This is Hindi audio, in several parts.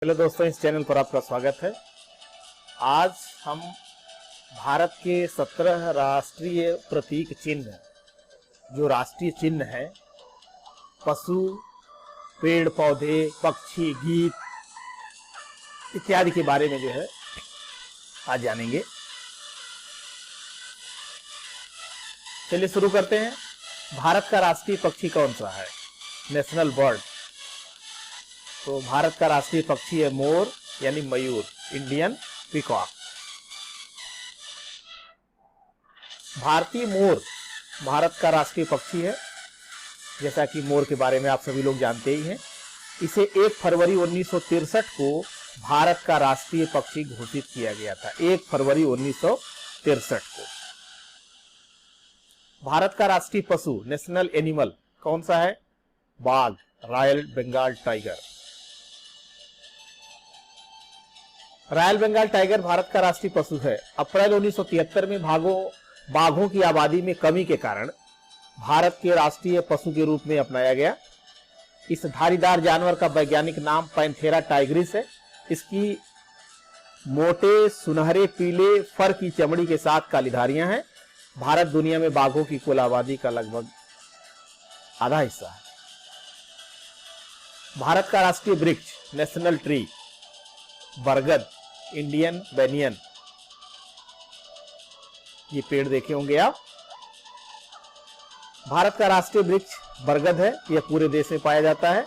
हेलो दोस्तों, इस चैनल पर आपका स्वागत है। आज हम भारत के 17 राष्ट्रीय प्रतीक चिन्ह, जो राष्ट्रीय चिन्ह है, पशु, पेड़ पौधे, पक्षी, गीत इत्यादि के बारे में जो है आज जानेंगे। चलिए शुरू करते हैं। भारत का राष्ट्रीय पक्षी कौन सा है? National bird. तो भारत का राष्ट्रीय पक्षी है मोर, यानी मयूर, इंडियन पीकॉक। भारतीय मोर भारत का राष्ट्रीय पक्षी है, जैसा कि मोर के बारे में आप सभी लोग जानते ही हैं। इसे 1 फरवरी 1963 को भारत का राष्ट्रीय पक्षी घोषित किया गया था। 1 फरवरी 1963 को। भारत का राष्ट्रीय पशु, नेशनल एनिमल, कौन सा है? बाघ, royal Bengal tiger. Royal Bengal tiger भारत का राष्ट्रीय पशु है। अप्रैल 1973 में बाघों की आबादी में कमी के कारण भारत के राष्ट्रीय पशु के रूप में अपनाया गया। इस धारीदार जानवर का वैज्ञानिक नाम पैंथेरा टाइग्रिस है। इसकी मोटे सुनहरे पीले फर की चमड़ी के साथ काली धारियां हैं। भारत दुनिया में बाघों की कुल आबादी का लगभग आधा हिस्सा है। भारत का राष्ट्रीय वृक्ष, नेशनल ट्री, बरगद, इंडियन बेनियन। ये पेड़ देखे होंगे आप। भारत का राष्ट्रीय वृक्ष बरगद है। यह पूरे देश में पाया जाता है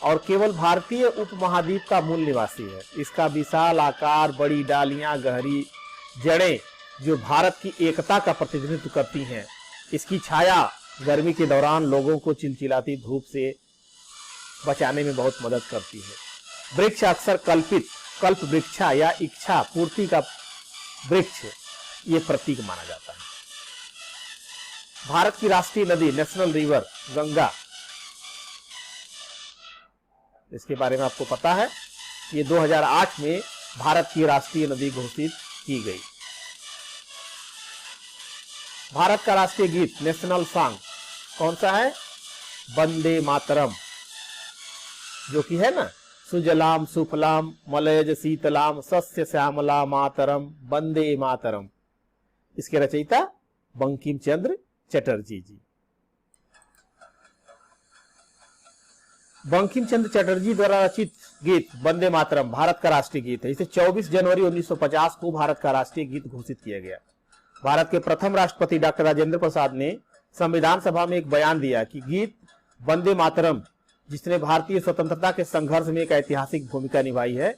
और केवल भारतीय उपमहाद्वीप का मूल निवासी है। इसका विशाल आकार, बड़ी डालियां, गहरी जड़ें जो भारत की एकता का प्रतिनिधित्व करती हैं। इसकी छाया गर्मी के दौरान लोगों को चिलचिलाती धूप से बचाने में बहुत मदद करती है। वृक्ष अक्सर कल्प वृक्षा या इच्छा पूर्ति का वृक्ष, ये प्रतीक माना जाता है। भारत की राष्ट्रीय नदी, नेशनल रिवर, गंगा। इसके बारे में आपको पता है, ये 2008 में भारत की राष्ट्रीय नदी घोषित की गई। भारत का राष्ट्रीय गीत, नेशनल सॉन्ग, कौन सा है? वंदे मातरम, जो कि है ना, सुजलाम सुफलाम मलयज शीतलाम सस्य श्यामला मातरम वंदे मातरम। इसके रचयिता बंकिम चंद्र चटर्जी जी। बंकिम चंद्र चटर्जी द्वारा रचित गीत वंदे मातरम भारत का राष्ट्रीय गीत है। इसे 24 जनवरी 1950 को भारत का राष्ट्रीय गीत घोषित किया गया। भारत के प्रथम राष्ट्रपति डॉक्टर राजेंद्र प्रसाद ने संविधान सभा में एक बयान दिया कि गीत वंदे मातरम, जिसने भारतीय स्वतंत्रता के संघर्ष में एक ऐतिहासिक भूमिका निभाई है,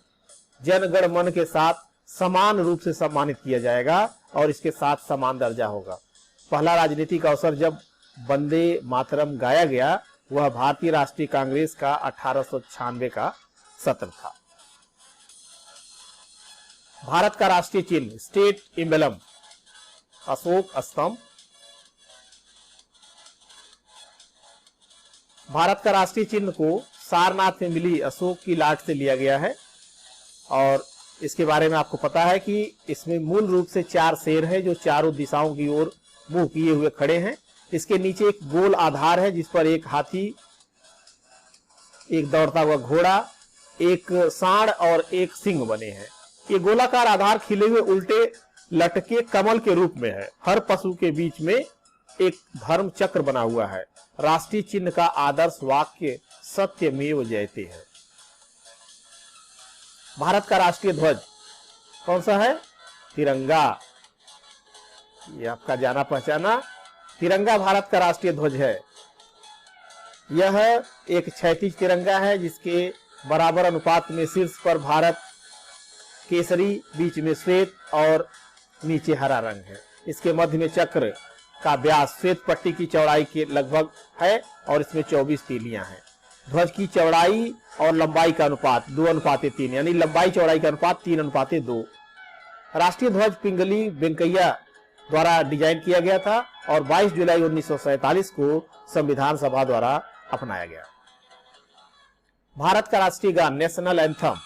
जन गण मन के साथ समान रूप से सम्मानित किया जाएगा और इसके साथ समान दर्जा होगा। पहला राजनीतिक अवसर जब वंदे मातरम गाया गया, वह भारतीय राष्ट्रीय कांग्रेस का 1896 का सत्र था। भारत का राष्ट्रीय चिन्ह, स्टेट एम्बलम, अशोक स्तंभ। भारत का राष्ट्रीय चिन्ह को सारनाथ में मिली अशोक की लाट से लिया गया है और इसके बारे में आपको पता है कि इसमें मूल रूप से 4 शेर है जो चारों दिशाओं की ओर मुंह किए हुए खड़े हैं। इसके नीचे एक गोल आधार है जिस पर एक हाथी, एक दौड़ता हुआ घोड़ा, एक सांड और एक सिंह बने हैं। ये गोलाकार आधार खिले हुए उल्टे लटके कमल के रूप में है। हर पशु के बीच में एक धर्म चक्र बना हुआ है। राष्ट्रीय चिन्ह का आदर्श वाक्य सत्यमेव जयते है। भारत का राष्ट्रीय ध्वज कौन सा है? तिरंगा। ये आपका जाना पहचाना तिरंगा भारत का राष्ट्रीय ध्वज है। यह एक क्षैतिज तिरंगा है जिसके बराबर अनुपात में शीर्ष पर भारत केसरी, बीच में श्वेत और नीचे हरा रंग है। इसके मध्य में चक्र का व्यास श्वेत पट्टी की चौड़ाई के लगभग है और इसमें 24 तीलियां हैं। ध्वज की चौड़ाई और लंबाई का अनुपात 2:3, यानी लंबाई चौड़ाई का अनुपात 3:2। राष्ट्रीय ध्वज पिंगली वेंकैया द्वारा डिजाइन किया गया था और 22 जुलाई 1947 को संविधान सभा द्वारा अपनाया गया। भारत का राष्ट्रीय गान, नेशनल एंथम,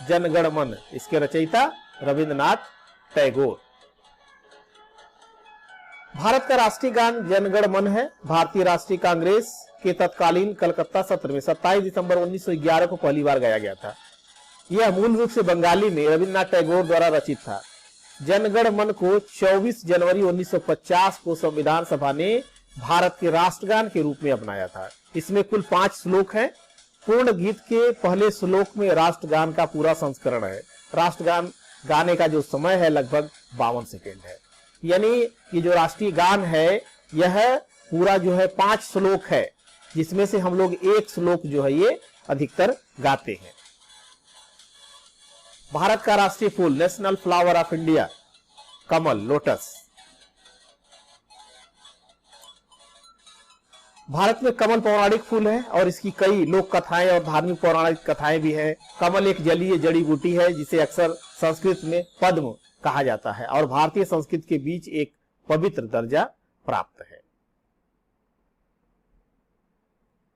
जन गण मन। इसके रचयिता रविंद्रनाथ टैगोर। भारत का राष्ट्रीय गान जन गण मन है। भारतीय राष्ट्रीय कांग्रेस के तत्कालीन कलकत्ता सत्र में 27 दिसंबर 1911 को पहली बार गाया गया था। यह मूल रूप से बंगाली में रविन्द्रनाथ टैगोर द्वारा रचित था। जनगण मन को 24 जनवरी 1950 को संविधान सभा ने भारत के राष्ट्रगान के रूप में अपनाया था। इसमें कुल 5 श्लोक हैं। पूर्ण गीत के पहले श्लोक में राष्ट्रगान का पूरा संस्करण है। राष्ट्रगान गाने का जो समय है लगभग 52 सेकेंड है। यानी ये जो राष्ट्रीय गान है यह पूरा जो है 5 श्लोक है, जिसमें से हम लोग एक श्लोक जो है ये अधिकतर गाते हैं। भारत का राष्ट्रीय फूल, नेशनल फ्लावर ऑफ इंडिया, कमल, लोटस। भारत में कमल पौराणिक फूल है और इसकी कई लोक कथाएं और धार्मिक पौराणिक कथाएं भी हैं। कमल एक जलीय जड़ी बूटी है जिसे अक्सर संस्कृत में पद्म कहा जाता है और भारतीय संस्कृत के बीच एक पवित्र दर्जा प्राप्त है।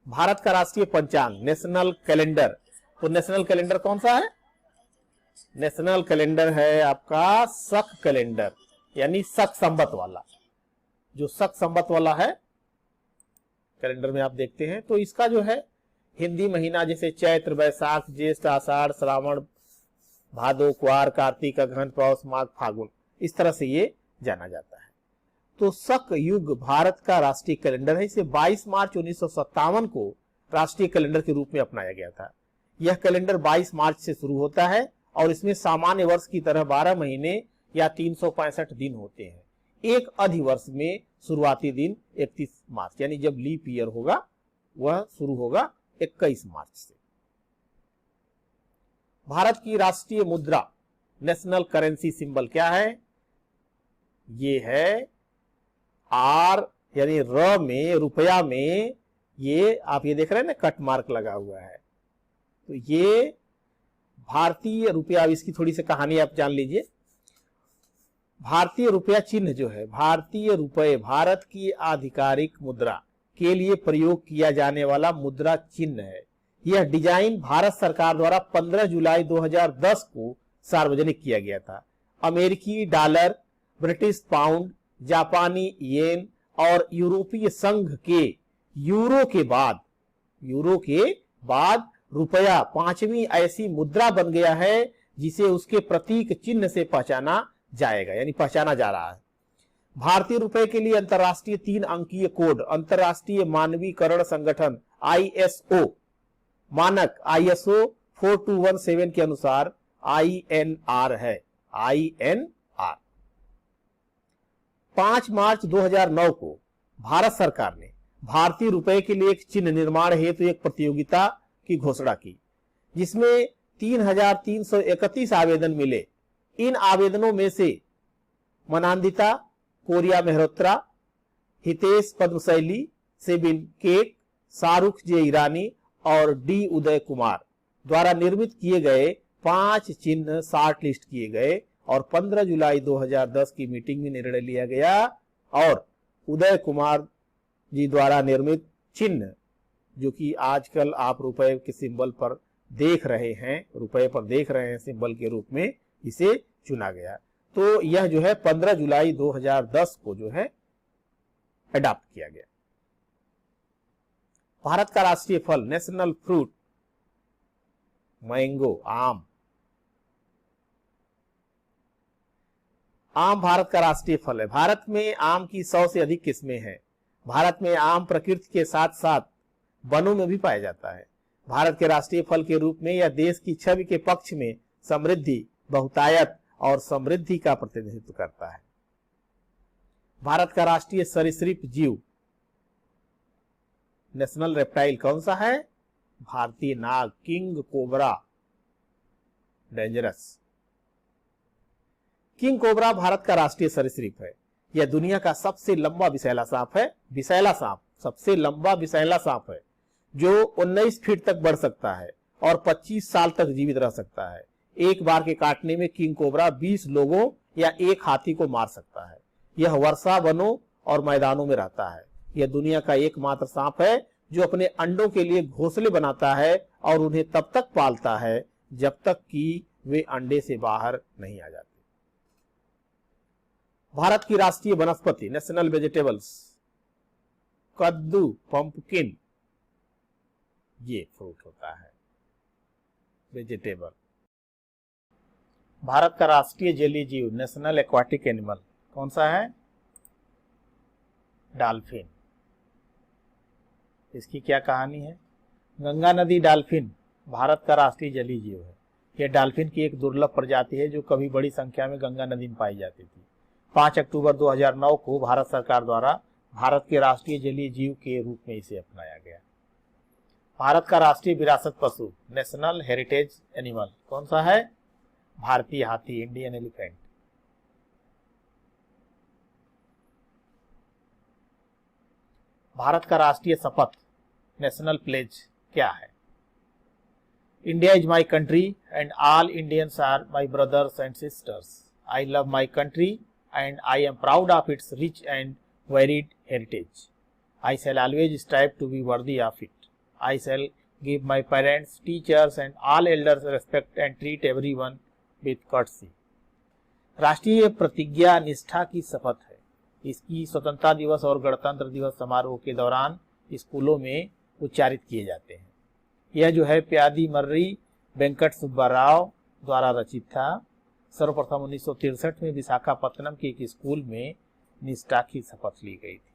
भारत का राष्ट्रीय पंचांग, नेशनल कैलेंडर। तो नेशनल कैलेंडर कौन सा है? नेशनल कैलेंडर है आपका शक कैलेंडर, यानी शक संवत वाला। जो शक संवत वाला है कैलेंडर में आप देखते हैं तो इसका जो है हिंदी महीना जैसे चैत्र, वैशाख, ज्येष्ठ, आषाढ़, श्रावण, भादो, क्वार, कार्तिक, अगहन, पौष, माघ, फागुन, इस तरह से ये जाना जाता है। तो शक युग भारत का राष्ट्रीय कैलेंडर है। इसे 22 मार्च 1957 को राष्ट्रीय कैलेंडर के रूप में अपनाया गया था। यह कैलेंडर 22 मार्च से शुरू होता है और इसमें सामान्य वर्ष की तरह 12 महीने या 365 दिन होते हैं। एक अधिवर्ष में शुरुआती दिन 31 मार्च, यानी जब लीप ईयर होगा वह शुरू होगा 21 मार्च से। भारत की राष्ट्रीय मुद्रा, नेशनल करेंसी सिंबल क्या है? ये है आर, यानी र में, रुपया में, ये आप ये देख रहे हैं ना कट मार्क लगा हुआ है। तो ये भारतीय रुपया, अब इसकी थोड़ी सी कहानी आप जान लीजिए। भारतीय रुपया चिन्ह जो है, भारतीय रुपये भारत की आधिकारिक मुद्रा के लिए प्रयोग किया जाने वाला मुद्रा चिन्ह है। यह डिजाइन भारत सरकार द्वारा 15 जुलाई 2010 को सार्वजनिक किया गया था। अमेरिकी डॉलर, ब्रिटिश पाउंड, जापानी येन और यूरोपीय संघ के यूरो के बाद रुपया 5वीं ऐसी मुद्रा बन गया है जिसे उसके प्रतीक चिन्ह से पहचाना जाएगा, यानी पहचाना जा रहा है। भारतीय रुपए के लिए अंतरराष्ट्रीय 3 अंकीय कोड अंतरराष्ट्रीय मानवीकरण संगठन ISO मानक ISO 4217 के अनुसार INR है। INR 5 मार्च 2009 को भारत सरकार ने भारतीय रुपए के लिए एक चिन्ह निर्माण हेतु एक प्रतियोगिता की घोषणा की, जिसमें 3331 आवेदन मिले। इन आवेदनों में से मनांदिता, कोरिया मेहरोत्रा, हितेश पद्मशैली, सेबिन केक, शाहरुख जे ईरानी और डी उदय कुमार द्वारा निर्मित किए गए 5 चिन्ह शॉर्ट लिस्ट किए गए और 15 जुलाई 2010 की मीटिंग में निर्णय लिया गया और उदय कुमार जी द्वारा निर्मित चिन्ह, जो कि आजकल आप रुपए के सिंबल पर देख रहे हैं, रुपए पर देख रहे हैं सिंबल के रूप में, इसे चुना गया। तो यह जो है 15 जुलाई 2010 को जो है अडॉप्ट किया गया। भारत का राष्ट्रीय फल, नेशनल फ्रूट, मैंगो, आम। आम भारत का राष्ट्रीय फल है। भारत में आम की 100 से अधिक किस्में हैं। भारत में आम प्रकृति के साथ साथ वनों में भी पाया जाता है। भारत के राष्ट्रीय फल के रूप में यह देश की छवि के पक्ष में समृद्धि, बहुतायत और समृद्धि का प्रतिनिधित्व करता है। भारत का राष्ट्रीय सरीसृप जीव, नेशनल रेप्टाइल कौन सा है? भारतीय नाग, king cobra, dangerous. King cobra भारत का राष्ट्रीय सरीसृप है। यह दुनिया का सबसे लंबा विषैला सांप है। विषैला सांप सबसे लंबा विषैला सांप है जो 19 फीट तक बढ़ सकता है और 25 साल तक जीवित रह सकता है। एक बार के काटने में किंग कोबरा 20 लोगों या एक हाथी को मार सकता है। यह वर्षा वनों और मैदानों में रहता है। यह दुनिया का एकमात्र सांप है जो अपने अंडों के लिए घोंसले बनाता है और उन्हें तब तक पालता है जब तक कि वे अंडे से बाहर नहीं आ जाते। भारत की राष्ट्रीय वनस्पति, नेशनल वेजिटेबल्स, कद्दू, पंपकिन, ये फ्रूट होता है वेजिटेबल। भारत का राष्ट्रीय जलीय जीव, नेशनल एक्वाटिक एनिमल, कौन सा है? डॉल्फिन। इसकी क्या कहानी है? गंगा नदी डॉल्फिन भारत का राष्ट्रीय जलीय जीव है। यह डॉल्फिन की एक दुर्लभ प्रजाति है जो कभी बड़ी संख्या में गंगा नदी में पाई जाती थी। 5 अक्टूबर 2009 को भारत सरकार द्वारा भारत के राष्ट्रीय जलीय जीव के रूप में इसे अपनाया गया। भारत का राष्ट्रीय विरासत पशु, नेशनल हेरिटेज एनिमल, कौन सा है? भारतीय हाथी, इंडियन एलिफेंट। भारत का राष्ट्रीय शपथ, नेशनल प्लेज, क्या है? India is my country and all Indians are my brothers and sisters. I love my country and I am proud of its rich and varied heritage. I shall always strive to be worthy of it. I shall give my parents, teachers and all elders respect and treat everyone with courtesy। राष्ट्रीय प्रतिज्ञा निष्ठा की शपथ है। इसकी स्वतंत्रता दिवस और गणतंत्र दिवस समारोह के दौरान स्कूलों में उच्चारित किए जाते हैं। यह जो है प्यादी मर्री वेंकट सुब्बा राव द्वारा रचित था। सर्वप्रथम 1963 में विशाखापत्तनम के एक स्कूल में निष्ठा की शपथ ली गई थी।